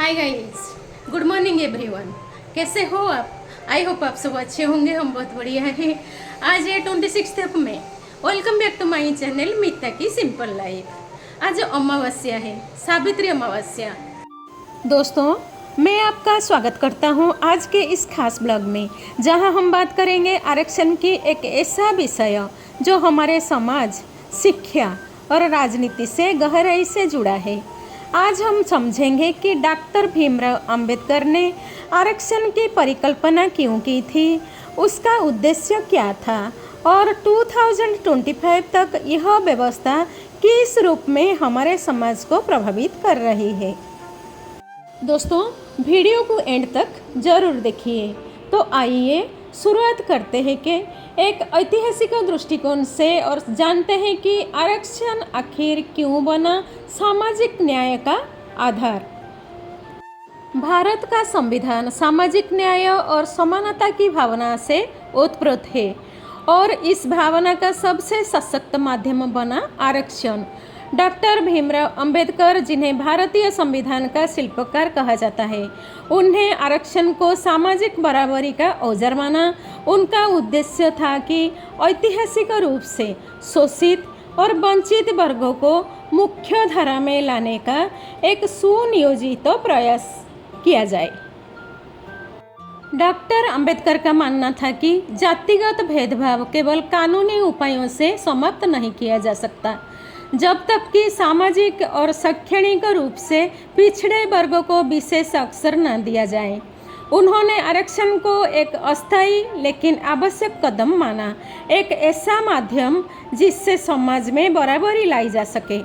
Hi guys, good morning everyone. कैसे हो आप? आई होप आप सब अच्छे होंगे। हम बहुत बढ़िया हैं। आज है 26 मई। Welcome back to my channel Meeta की सिंपल लाइफ। आज अमावस्या है, सावित्री अमावस्या। दोस्तों, मैं आपका स्वागत करता हूं आज के इस खास ब्लॉग में, जहां हम बात करेंगे आरक्षण की एक ऐसा विषय जो हमारे समाज, शिक्षा और राजनीति से गहराई से जुड़ा है। आज हम समझेंगे कि डॉक्टर भीमराव अंबेडकर ने आरक्षण की परिकल्पना क्यों की थी, उसका उद्देश्य क्या था और 2025 तक यह व्यवस्था किस रूप में हमारे समाज को प्रभावित कर रही है। दोस्तों, वीडियो को एंड तक जरूर देखिए। तो आइए शुरुआत करते हैं कि एक ऐतिहासिक दृष्टिकोण से और जानते हैं कि आरक्षण आखिर क्यों बना सामाजिक न्याय का आधार। भारत का संविधान सामाजिक न्याय और समानता की भावना से ओतप्रोत है और इस भावना का सबसे सशक्त माध्यम बना आरक्षण। डॉक्टर भीमराव अंबेडकर, जिन्हें भारतीय संविधान का शिल्पकार कहा जाता है, उन्हें आरक्षण को सामाजिक बराबरी का औजार माना। उनका उद्देश्य था कि ऐतिहासिक रूप से शोषित और वंचित वर्गों को मुख्य धारा में लाने का एक सुनियोजित प्रयास किया जाए। डॉक्टर अंबेडकर का मानना था कि जातिगत भेदभाव केवल कानूनी उपायों से समाप्त नहीं किया जा सकता, जब तक कि सामाजिक और शैक्षणिक रूप से पिछड़े वर्गों को विशेष अवसर न दिया जाए। उन्होंने आरक्षण को एक अस्थायी लेकिन आवश्यक कदम माना, एक ऐसा माध्यम जिससे समाज में बराबरी लाई जा सके।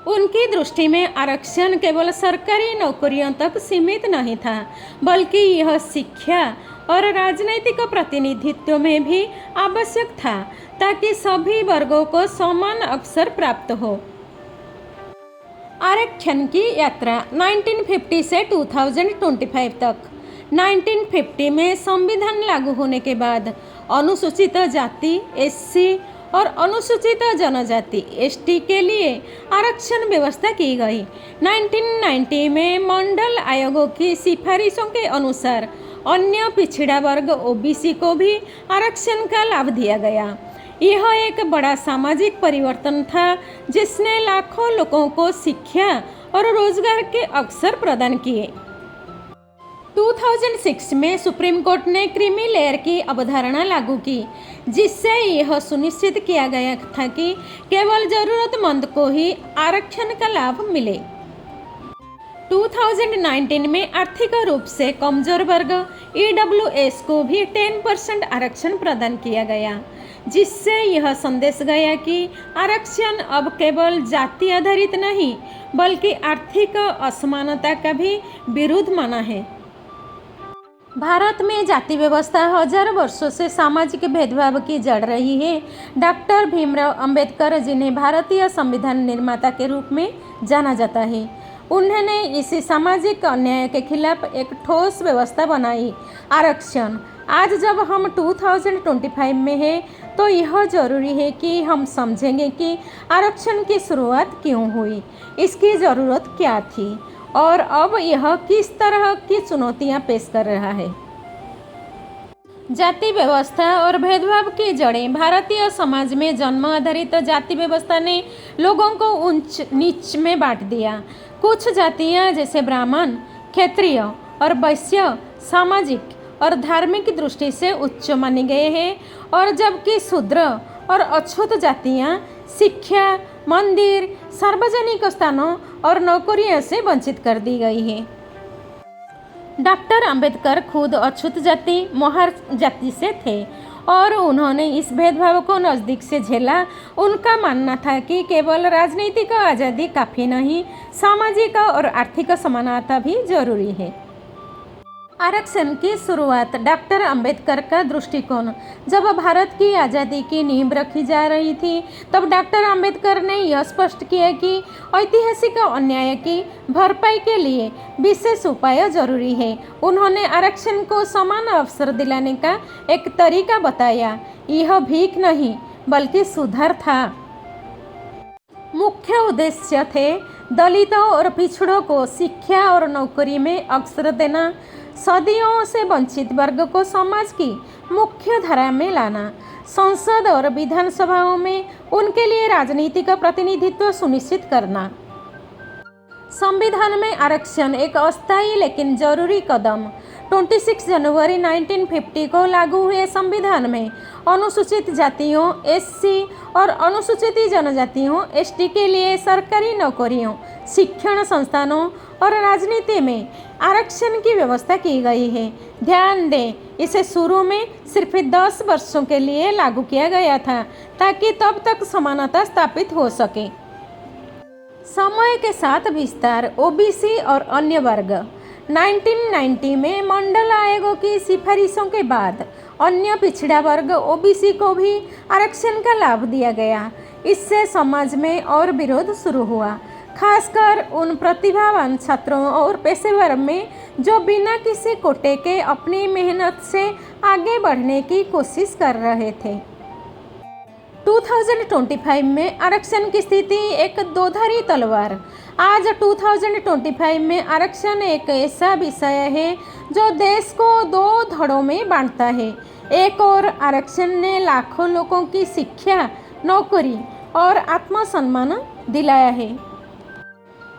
उनकी दृष्टि में आरक्षण केवल सरकारी नौकरियों तक सीमित नहीं था, बल्कि यह शिक्षा और राजनैतिक प्रतिनिधित्व में भी आवश्यक था, ताकि सभी वर्गों को समान अवसर प्राप्त हो। आरक्षण की यात्रा 1950 से 2025 तक। 1950 में संविधान लागू होने के बाद अनुसूचित जाति एससी और अनुसूचित जनजाति एसटी के लिए आरक्षण व्यवस्था की गई। 1990 में मंडल आयोगों की सिफारिशों के अनुसार अन्य पिछड़ा वर्ग ओबीसी को भी आरक्षण का लाभ दिया गया। यह एक बड़ा सामाजिक परिवर्तन था, जिसने लाखों लोगों को शिक्षा और रोजगार के अवसर प्रदान किए। 2006 में सुप्रीम कोर्ट ने क्रीमी लेयर की अवधारणा लागू की, जिससे यह सुनिश्चित किया गया था कि केवल जरूरतमंद को ही आरक्षण का लाभ मिले। 2019 में आर्थिक रूप से कमजोर वर्ग ईडब्ल्यूएस को भी 10% आरक्षण प्रदान किया गया, जिससे यह संदेश गया कि आरक्षण अब केवल जाति आधारित नहीं, बल्कि आर्थिक असमानता का भी विरुद्ध माना है। भारत में जाति व्यवस्था हजारों वर्षों से सामाजिक भेदभाव की जड़ रही है। डॉक्टर भीमराव अंबेडकर, जिन्हें भारतीय संविधान निर्माता के रूप में जाना जाता है, उन्होंने इसी सामाजिक अन्याय के खिलाफ एक ठोस व्यवस्था बनाई, आरक्षण। आज जब हम 2025 में हैं, तो यह जरूरी है कि हम समझेंगे कि आरक्षण की शुरुआत क्यों हुई, इसकी ज़रूरत क्या थी और अब यह किस तरह की चुनौतियां पेश कर रहा है। जाति व्यवस्था और भेदभाव की जड़ें। भारतीय समाज में जन्म आधारित जाति व्यवस्था ने लोगों को ऊंच नीच में बांट दिया। कुछ जातियां जैसे ब्राह्मण, क्षत्रिय और वैश्य सामाजिक और धार्मिक दृष्टि से उच्च माने गए हैं, और जबकि शूद्र और अछूत जातियां शिक्षा, मंदिर, सार्वजनिक स्थानों और नौकरियों से वंचित कर दी गई है। डॉक्टर अंबेडकर खुद अछूत जाति मोहर जाति से थे और उन्होंने इस भेदभाव को नज़दीक से झेला। उनका मानना था कि केवल राजनीतिक आज़ादी काफ़ी नहीं, सामाजिक और आर्थिक समानता भी जरूरी है। आरक्षण की शुरुआत। डॉक्टर अंबेडकर का दृष्टिकोण। जब भारत की आज़ादी की नींव रखी जा रही थी, तब डॉक्टर अंबेडकर ने यह स्पष्ट किया कि ऐतिहासिक अन्याय की भरपाई के लिए विशेष उपाय जरूरी है। उन्होंने आरक्षण को समान अवसर दिलाने का एक तरीका बताया। यह भीख नहीं, बल्कि सुधार था। मुख्य उद्देश्य थे दलितों और पिछड़ों को शिक्षा और नौकरी में अवसर देना, सदियों से वंचित वर्ग को समाज की मुख्य धारा में लाना, संसद और विधानसभाओं में उनके लिए राजनीतिक प्रतिनिधित्व सुनिश्चित करना। संविधान में आरक्षण एक अस्थायी लेकिन जरूरी कदम। 26 जनवरी 1950 को लागू हुए संविधान में अनुसूचित जातियों एससी और अनुसूचित जनजातियों एसटी के लिए सरकारी नौकरियों, शिक्षण संस्थानों और राजनीति में आरक्षण की व्यवस्था की गई है। ध्यान दें, इसे शुरू में सिर्फ 10 वर्षों के लिए लागू किया गया था ताकि तब तक समानता स्थापित हो सके। समय के साथ विस्तार, ओबीसी और अन्य वर्ग। 1990 में मंडल आयोगों की सिफारिशों के बाद अन्य पिछड़ा वर्ग ओबीसी को भी आरक्षण का लाभ दिया गया। इससे समाज में और विरोध शुरू हुआ, खासकर उन प्रतिभावान छात्रों और पेशेवर में जो बिना किसी कोटे के अपनी मेहनत से आगे बढ़ने की कोशिश कर रहे थे। 2025 में आरक्षण की स्थिति एक दोधारी तलवार। आज 2025 में आरक्षण एक ऐसा विषय है जो देश को दो धड़ों में बांटता है। एक और आरक्षण ने लाखों लोगों की शिक्षा, नौकरी और आत्मसम्मान दिलाया है।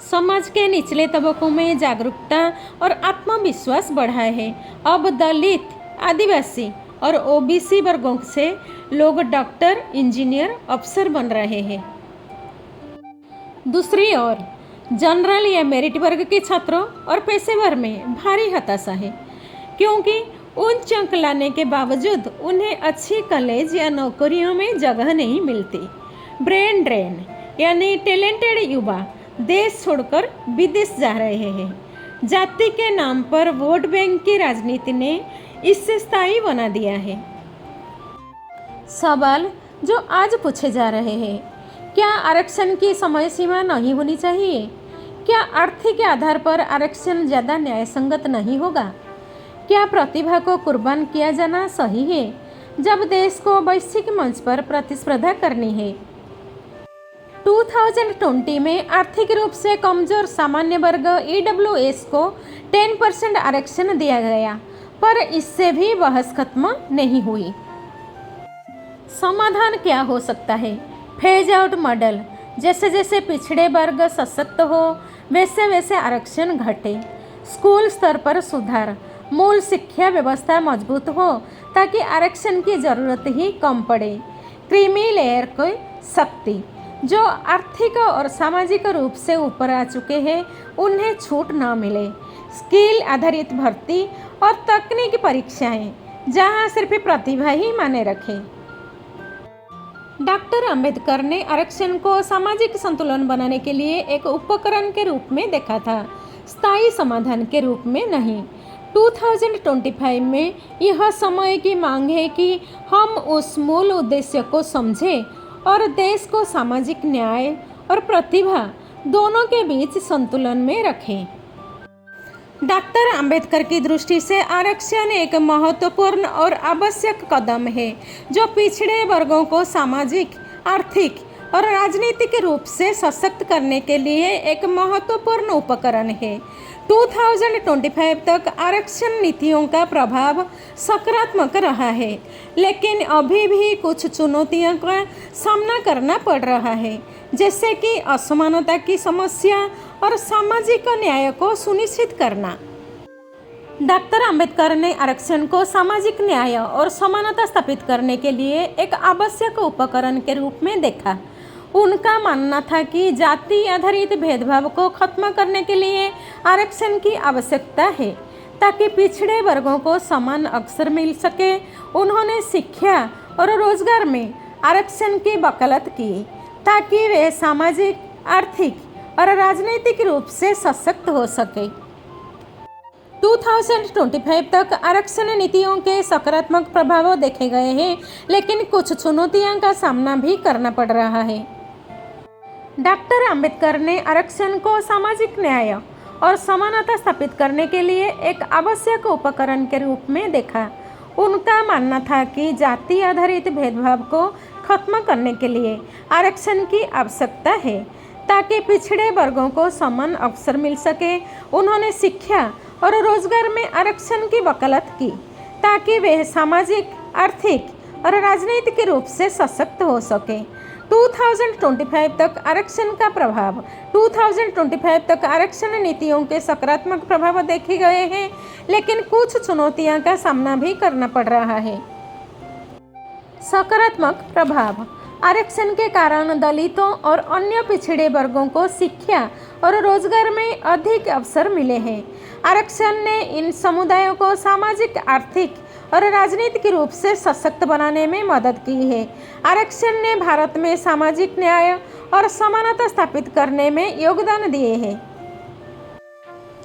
समाज के निचले तबकों में जागरूकता और आत्मविश्वास बढ़ा है। अब दलित, आदिवासी और ओबीसी वर्गों से लोग डॉक्टर, इंजीनियर, अफसर बन रहे हैं। दूसरी ओर जनरल या मेरिट वर्ग के छात्रों और पेशेवर में भारी हताशा है, क्योंकि उच्च अंक लाने के बावजूद उन्हें अच्छी कॉलेज या नौकरियों में जगह नहीं मिलती। ब्रेन ड्रेन यानी टैलेंटेड युवा देश छोड़कर विदेश जा रहे हैं। जाति के नाम पर वोट बैंक की राजनीति ने इसे स्थायी बना दिया है। सवाल जो आज पूछे जा रहे हैं, क्या आरक्षण की समय सीमा नहीं होनी चाहिए? क्या आर्थिक आधार पर आरक्षण ज़्यादा न्यायसंगत नहीं होगा? क्या प्रतिभा को कुर्बान किया जाना सही है जब देश को वैश्विक मंच पर प्रतिस्पर्धा करनी है? 2020 में आर्थिक रूप से कमजोर सामान्य वर्ग EWS को 10% आरक्षण दिया गया, पर इससे भी बहस खत्म नहीं हुई। समाधान क्या हो सकता है? Phase out model. जैसे जैसे पिछड़े वर्ग सशक्त हो वैसे वैसे आरक्षण घटे। स्कूल स्तर पर सुधार, मूल शिक्षा व्यवस्था मजबूत हो ताकि आरक्षण की ज़रूरत ही कम पड़े। क्रीमी लेयर की शक्ति, जो आर्थिक और सामाजिक रूप से ऊपर आ चुके हैं उन्हें छूट न मिले। स्किल आधारित भर्ती और तकनीकी परीक्षाएं जहां सिर्फ प्रतिभा ही माने रखे। डॉक्टर अंबेडकर ने आरक्षण को सामाजिक संतुलन बनाने के लिए एक उपकरण के रूप में देखा था, स्थायी समाधान के रूप में नहीं। 2025 में यह समय की मांग है कि हम उस मूल उद्देश्य को समझें और देश को सामाजिक न्याय और प्रतिभा दोनों के बीच संतुलन में रखें। डॉक्टर अंबेडकर की दृष्टि से आरक्षण एक महत्वपूर्ण और आवश्यक कदम है जो पिछड़े वर्गों को सामाजिक, आर्थिक और राजनीतिक रूप से सशक्त करने के लिए एक महत्वपूर्ण उपकरण है। 2025 तक आरक्षण नीतियों का प्रभाव सकारात्मक रहा है, लेकिन अभी भी कुछ चुनौतियों का सामना करना पड़ रहा है, जैसे कि असमानता की समस्या और सामाजिक न्याय को सुनिश्चित करना। डॉक्टर अंबेडकर ने आरक्षण को सामाजिक न्याय और समानता स्थापित करने के लिए एक आवश्यक उपकरण के रूप में देखा। उनका मानना था कि जाति आधारित भेदभाव को खत्म करने के लिए आरक्षण की आवश्यकता है ताकि पिछड़े वर्गों को समान अवसर मिल सके। उन्होंने शिक्षा और रोजगार में आरक्षण की वकालत की ताकि वे सामाजिक, आर्थिक और राजनीतिक रूप से सशक्त हो सके। 2025 तक आरक्षण नीतियों के सकारात्मक प्रभाव देखे गए हैं, लेकिन कुछ चुनौतियों का सामना भी करना पड़ रहा है। डॉक्टर अंबेडकर ने आरक्षण को सामाजिक न्याय और समानता स्थापित करने के लिए एक आवश्यक उपकरण के रूप में देखा। उनका मानना था कि जाति आधारित भेदभाव को खत्म करने के लिए आरक्षण की आवश्यकता है ताकि पिछड़े वर्गों को समान अवसर मिल सके। उन्होंने शिक्षा और रोजगार में आरक्षण की वकालत की ताकि वे सामाजिक, आर्थिक और राजनीतिक रूप से सशक्त हो सके। 2025 तक आरक्षण का प्रभाव 2025 तक आरक्षण नीतियों के सकारात्मक प्रभाव देखे गए हैं, लेकिन कुछ चुनौतियों का सामना भी करना पड़ रहा है। सकारात्मक प्रभाव। आरक्षण के कारण दलितों और अन्य पिछड़े वर्गों को शिक्षा और रोजगार में अधिक अवसर मिले हैं। आरक्षण ने इन समुदायों को सामाजिक, आर्थिक और राजनीतिक रूप से सशक्त बनाने में मदद की है। आरक्षण ने भारत में सामाजिक न्याय और समानता स्थापित करने में योगदान दिए हैं।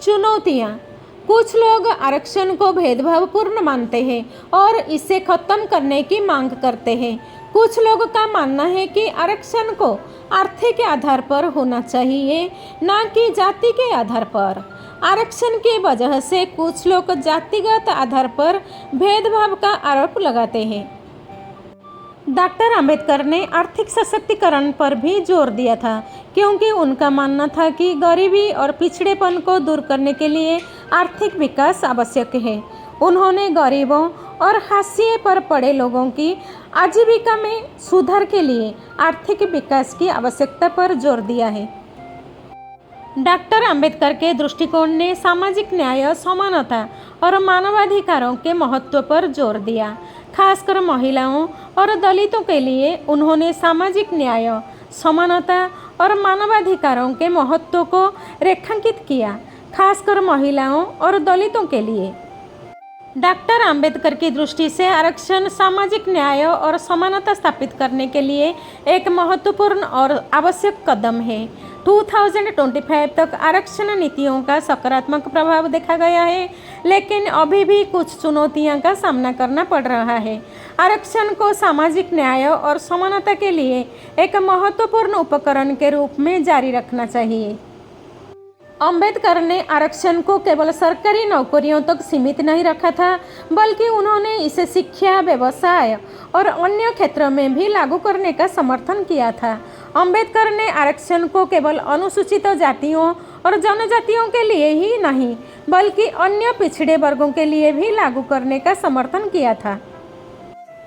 चुनौतियाँ। कुछ लोग आरक्षण को भेदभावपूर्ण मानते हैं और इसे खत्म करने की मांग करते हैं। कुछ लोगों का मानना है कि आरक्षण को आर्थिक आधार पर होना चाहिए, न कि जाति के आधार पर। आरक्षण की वजह से कुछ लोग जातिगत आधार पर भेदभाव का आरोप लगाते हैं। डॉक्टर अंबेडकर ने आर्थिक सशक्तिकरण पर भी जोर दिया था, क्योंकि उनका मानना था कि गरीबी और पिछड़ेपन को दूर करने के लिए आर्थिक विकास आवश्यक है। उन्होंने गरीबों और हाशिए पर पड़े लोगों की आजीविका में सुधार के लिए आर्थिक विकास की आवश्यकता पर जोर दिया है। डॉक्टर अंबेडकर के दृष्टिकोण ने सामाजिक न्याय, समानता और मानवाधिकारों के महत्व पर जोर दिया। खासकर महिलाओं और दलितों के लिए उन्होंने सामाजिक न्याय, समानता और मानवाधिकारों के महत्व को रेखांकित किया, खासकर महिलाओं और दलितों के लिए। डॉक्टर अंबेडकर की दृष्टि से आरक्षण सामाजिक न्याय और समानता स्थापित करने के लिए एक महत्वपूर्ण और आवश्यक कदम है। 2025 तक आरक्षण नीतियों का सकारात्मक प्रभाव देखा गया है, लेकिन अभी भी कुछ चुनौतियों का सामना करना पड़ रहा है। आरक्षण को सामाजिक न्याय और समानता के लिए एक महत्वपूर्ण उपकरण के रूप में जारी रखना चाहिए। अंबेडकर ने आरक्षण को केवल सरकारी नौकरियों तक सीमित नहीं रखा था, बल्कि उन्होंने इसे शिक्षा, व्यवसाय और अन्य क्षेत्रों में भी लागू करने का समर्थन किया था। अंबेडकर ने आरक्षण को केवल अनुसूचित जातियों और जनजातियों के लिए ही नहीं, बल्कि अन्य पिछड़े वर्गों के लिए भी लागू करने का समर्थन किया था।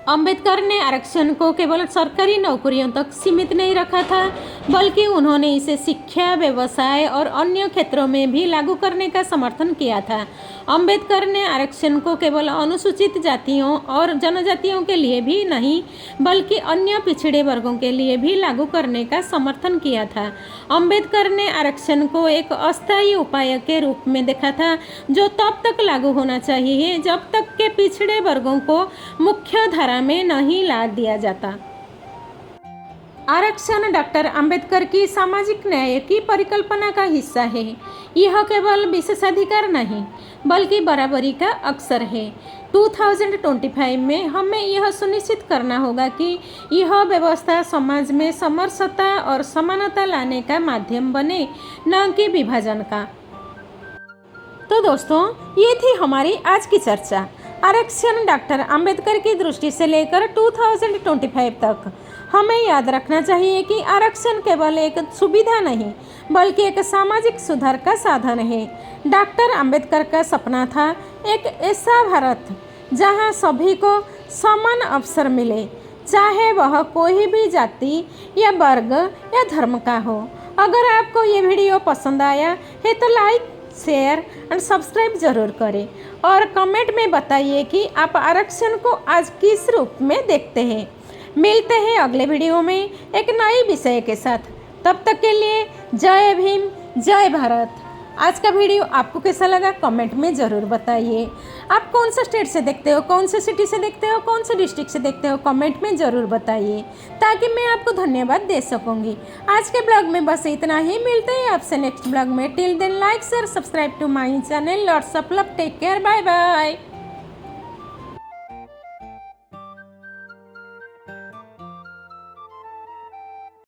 अंबेडकर ने आरक्षण को केवल सरकारी नौकरियों तक सीमित नहीं रखा था, बल्कि उन्होंने इसे शिक्षा, व्यवसाय और अन्य क्षेत्रों में भी लागू करने का समर्थन किया था। अंबेडकर ने आरक्षण को केवल अनुसूचित जातियों और जनजातियों के लिए भी नहीं, बल्कि अन्य पिछड़े वर्गों के लिए भी लागू करने का समर्थन किया था। अंबेडकर ने आरक्षण को एक अस्थायी उपाय के रूप में देखा था, जो तब तक लागू होना चाहिए जब तक के पिछड़े वर्गों को मुख्य धारा में नहीं ला दिया जाता। आरक्षण डॉक्टर अंबेडकर की सामाजिक न्याय की परिकल्पना का हिस्सा है। यह केवल विशेषाधिकार नहीं, बल्कि बराबरी का अवसर है। 2025 में हमें यह सुनिश्चित करना होगा कि यह व्यवस्था समाज में समरसता और समानता लाने का माध्यम बने, न कि विभाजन का। तो दोस्तों, ये थी हमारी आज की चर्चा। आरक्षण डॉक्टर अंबेडकर की दृष्टि से लेकर 2025 तक हमें याद रखना चाहिए कि आरक्षण केवल एक सुविधा नहीं, बल्कि एक सामाजिक सुधार का साधन है। डॉक्टर अंबेडकर का सपना था एक ऐसा भारत जहां सभी को समान अवसर मिले, चाहे वह कोई भी जाति या वर्ग या धर्म का हो। अगर आपको ये वीडियो पसंद आया है तो लाइक, शेयर एंड सब्सक्राइब जरूर करें और कमेंट में बताइए कि आप आरक्षण को आज किस रूप में देखते हैं। मिलते हैं अगले वीडियो में एक नए विषय के साथ। तब तक के लिए जय भीम, जय भारत। आज का वीडियो आपको कैसा लगा कमेंट में ज़रूर बताइए। आप कौन सा स्टेट से देखते हो, कौन से सिटी से देखते हो, कौन से डिस्ट्रिक्ट से देखते हो, कमेंट में ज़रूर बताइए, ताकि मैं आपको धन्यवाद दे सकूँगी। आज के ब्लॉग में बस इतना ही। मिलते हैं आपसे नेक्स्ट ब्लॉग में। Till then like, share, subscribe to my channel. Lots of love, take care, bye bye.